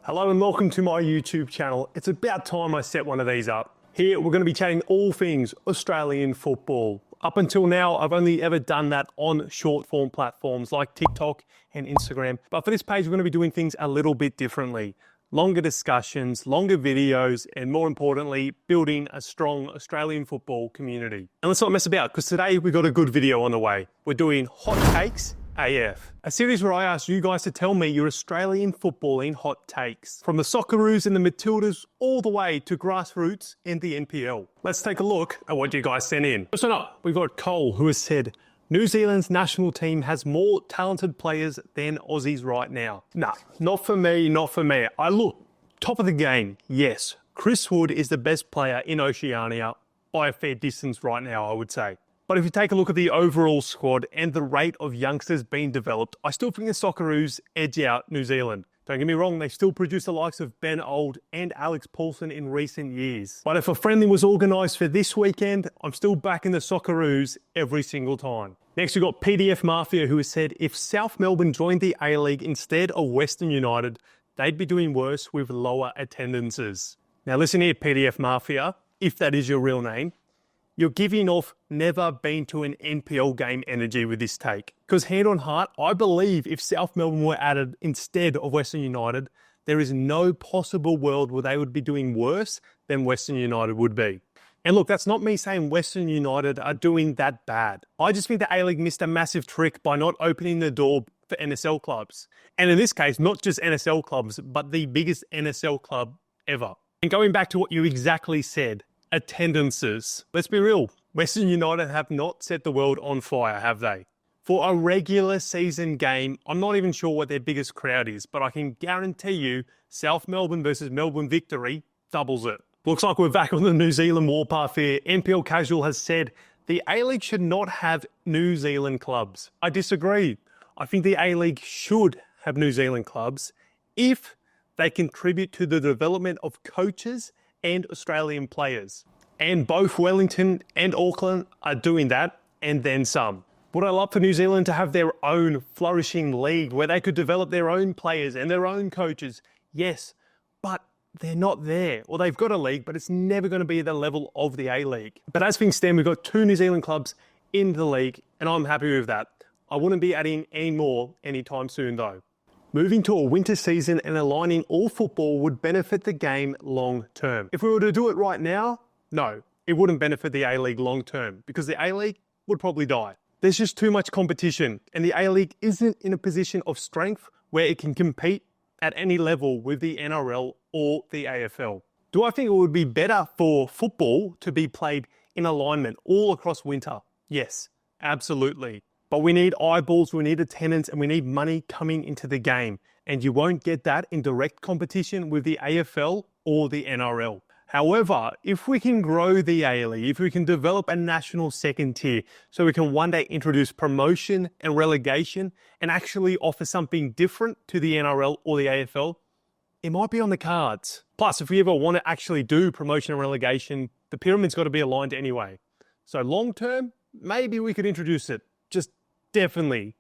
Hello and welcome to my YouTube channel. It's about time I set one of these up. Here we're going to be chatting all things Australian football. Up until now, I've only ever done that on short form platforms like TikTok and Instagram. But for this page, we're going to be doing things a little bit differently. Longer discussions, longer videos, and more importantly, building a strong Australian football community. And let's not mess about, because today we've got a good video on the way. We're doing Hot Takes AF, a series where I ask you guys to tell me your Australian footballing hot takes. From the Socceroos and the Matildas all the way to grassroots and the NPL. Let's take a look at what you guys sent in. First up, we've got Cole, who has said, New Zealand's national team has more talented players than Aussies right now. Nah, not for me, not for me. I look, top of the game, yes. Chris Wood is the best player in Oceania by a fair distance right now, I would say. But if you take a look at the overall squad and the rate of youngsters being developed, I still think the Socceroos edge out New Zealand. Don't get me wrong, they still produce the likes of Ben Old and Alex Paulson in recent years. But if a friendly was organised for this weekend, I'm still backing the Socceroos every single time. Next, we've got PDF Mafia, who has said if South Melbourne joined the A-League instead of Western United, they'd be doing worse with lower attendances. Now listen here, PDF Mafia, if that is your real name. You're giving off never been to an NPL game energy with this take. Because hand on heart, I believe if South Melbourne were added instead of Western United, there is no possible world where they would be doing worse than Western United would be. And look, that's not me saying Western United are doing that bad. I just think the A-League missed a massive trick by not opening the door for NSL clubs. And in this case, not just NSL clubs, but the biggest NSL club ever. And going back to what you exactly said, attendances. Let's be real, Western United have not set the world on fire, have they? For a regular season game, I'm not even sure what their biggest crowd is, but I can guarantee you South Melbourne versus Melbourne Victory doubles it. Looks like we're back on the New Zealand warpath here. NPL Casual has said the A-League should not have New Zealand clubs. I disagree. I think the A-League should have New Zealand clubs if they contribute to the development of coaches and Australian players. And both Wellington and Auckland are doing that, and then some. Would I love for New Zealand to have their own flourishing league where they could develop their own players and their own coaches? Yes, but they're not there. Well, they've got a league, but it's never going to be the level of the A-League. But as things stand, we've got 2 New Zealand clubs in the league, and I'm happy with that. I wouldn't be adding any more anytime soon, though. Moving to a winter season and aligning all football would benefit the game long term. If we were to do it right now, no, it wouldn't benefit the A-League long term because the A-League would probably die. There's just too much competition and the A-League isn't in a position of strength where it can compete at any level with the NRL or the AFL. Do I think it would be better for football to be played in alignment all across winter? Yes, absolutely. But we need eyeballs, we need attendance, and we need money coming into the game. And you won't get that in direct competition with the AFL or the NRL. However, if we can grow the A-League, if we can develop a national second tier, so we can one day introduce promotion and relegation and actually offer something different to the NRL or the AFL, it might be on the cards. Plus, if we ever want to actually do promotion and relegation, the pyramid's got to be aligned anyway. So long term, maybe we could introduce it. Just definitely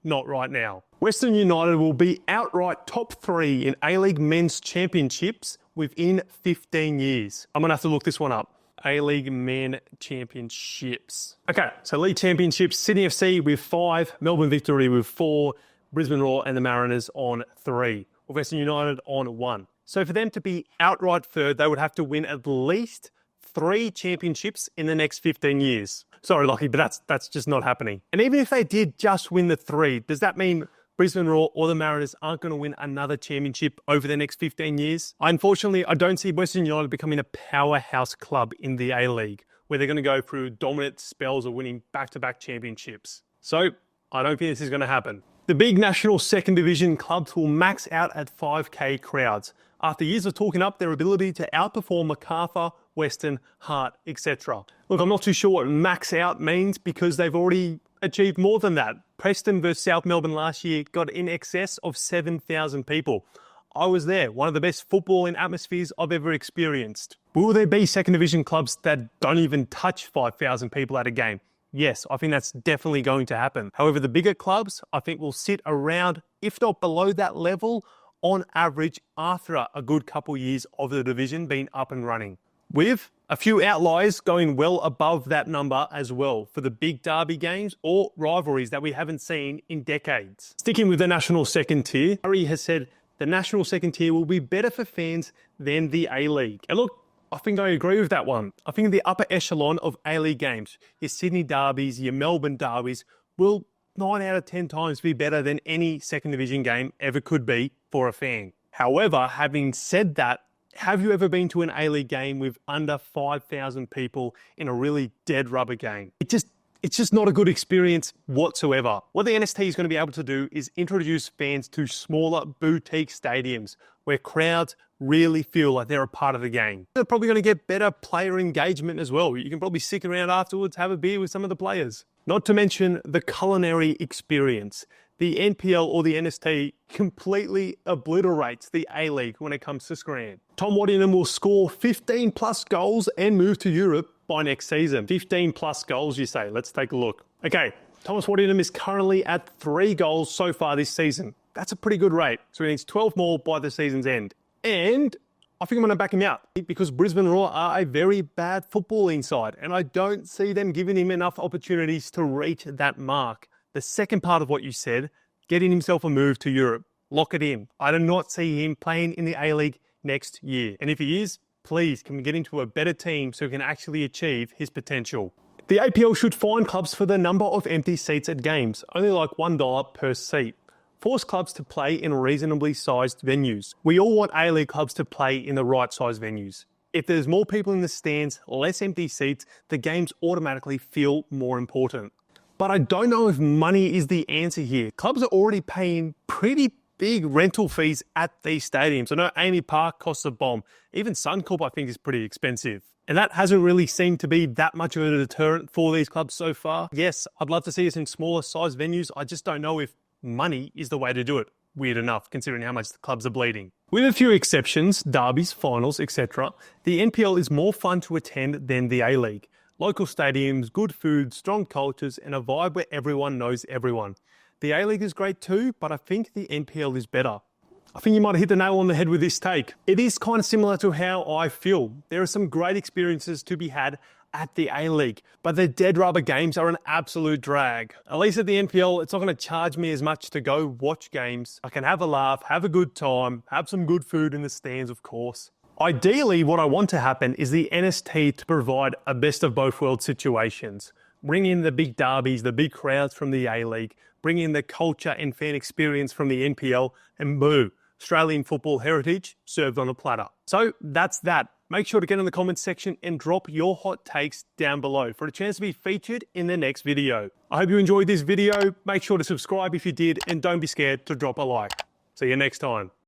not right now. Western United will be outright top 3 in A-League Men's Championships within 15 years. I'm gonna have to look this one up. A-League Men Championships. Okay, so League Championships, Sydney FC with 5, Melbourne Victory with 4, Brisbane Roar and the Mariners on 3, with Western United on 1. So for them to be outright third, they would have to win at least 3 championships in the next 15 years. Sorry, Lockie, but that's just not happening. And even if they did just win the 3, does that mean Brisbane Roar or the Mariners aren't going to win another championship over the next 15 years? Unfortunately, I don't see Western United becoming a powerhouse club in the A-League, where they're going to go through dominant spells of winning back-to-back championships. So, I don't think this is going to happen. The big national second division clubs will max out at 5K crowds, after years of talking up their ability to outperform MacArthur, Western, Hart, etc. Look, I'm not too sure what max out means because they've already achieved more than that. Preston versus South Melbourne last year got in excess of 7,000 people. I was there, one of the best footballing atmospheres I've ever experienced. Will there be second division clubs that don't even touch 5,000 people at a game? Yes, I think that's definitely going to happen. However, the bigger clubs, I think will sit around, if not below that level on average after a good couple years of the division being up and running, with a few outliers going well above that number as well for the big derby games or rivalries that we haven't seen in decades. Sticking with the national second tier, Murray has said the national second tier will be better for fans than the A-League. And look, I think I agree with that one. I think the upper echelon of A-League games, your Sydney derbies, your Melbourne derbies, will 9 out of 10 times be better than any second division game ever could be for a fan. However, having said that, have you ever been to an A-League game with under 5,000 people in a really dead rubber game? It's just not a good experience whatsoever. What the NST is going to be able to do is introduce fans to smaller boutique stadiums where crowds really feel like they're a part of the game. They're probably going to get better player engagement as well. You can probably stick around afterwards, have a beer with some of the players. Not to mention the culinary experience. The NPL or the NST completely obliterates the A-League when it comes to Scran. Tom Waddingham will score 15 plus goals and move to Europe by next season. 15 plus goals, you say. Let's take a look. Okay, Thomas Waddingham is currently at 3 goals so far this season. That's a pretty good rate. So he needs 12 more by the season's end. And I think I'm going to back him out because Brisbane Roar are a very bad footballing side, and I don't see them giving him enough opportunities to reach that mark. The second part of what you said, getting himself a move to Europe, lock it in. I do not see him playing in the A-League next year. And if he is, please, can we get into a better team so he can actually achieve his potential? The APL should fine clubs for the number of empty seats at games, only like $1 per seat. Force clubs to play in reasonably sized venues. We all want A-League clubs to play in the right size venues. If there's more people in the stands, less empty seats, the games automatically feel more important. But I don't know if money is the answer here. Clubs are already paying pretty big rental fees at these stadiums. I know Amy Park costs a bomb. Even Suncorp, I think, is pretty expensive. And that hasn't really seemed to be that much of a deterrent for these clubs so far. Yes, I'd love to see us in smaller size venues. I just don't know if money is the way to do it. Weird enough, considering how much the clubs are bleeding. With a few exceptions, derbies, finals, etc., the NPL is more fun to attend than the A-League. Local stadiums, good food, strong cultures, and a vibe where everyone knows everyone. The A-League is great too, but I think the NPL is better. I think you might have hit the nail on the head with this take. It is kind of similar to how I feel. There are some great experiences to be had at the A-League, but the dead rubber games are an absolute drag. At least at the NPL, it's not going to charge me as much to go watch games. I can have a laugh, have a good time, have some good food in the stands, of course. Ideally, what I want to happen is the NST to provide a best of both worlds situations. Bring in the big derbies, the big crowds from the A-League, bring in the culture and fan experience from the NPL, and boo, Australian football heritage served on a platter. So that's that. Make sure to get in the comments section and drop your hot takes down below for a chance to be featured in the next video. I hope you enjoyed this video. Make sure to subscribe if you did, and don't be scared to drop a like. See you next time.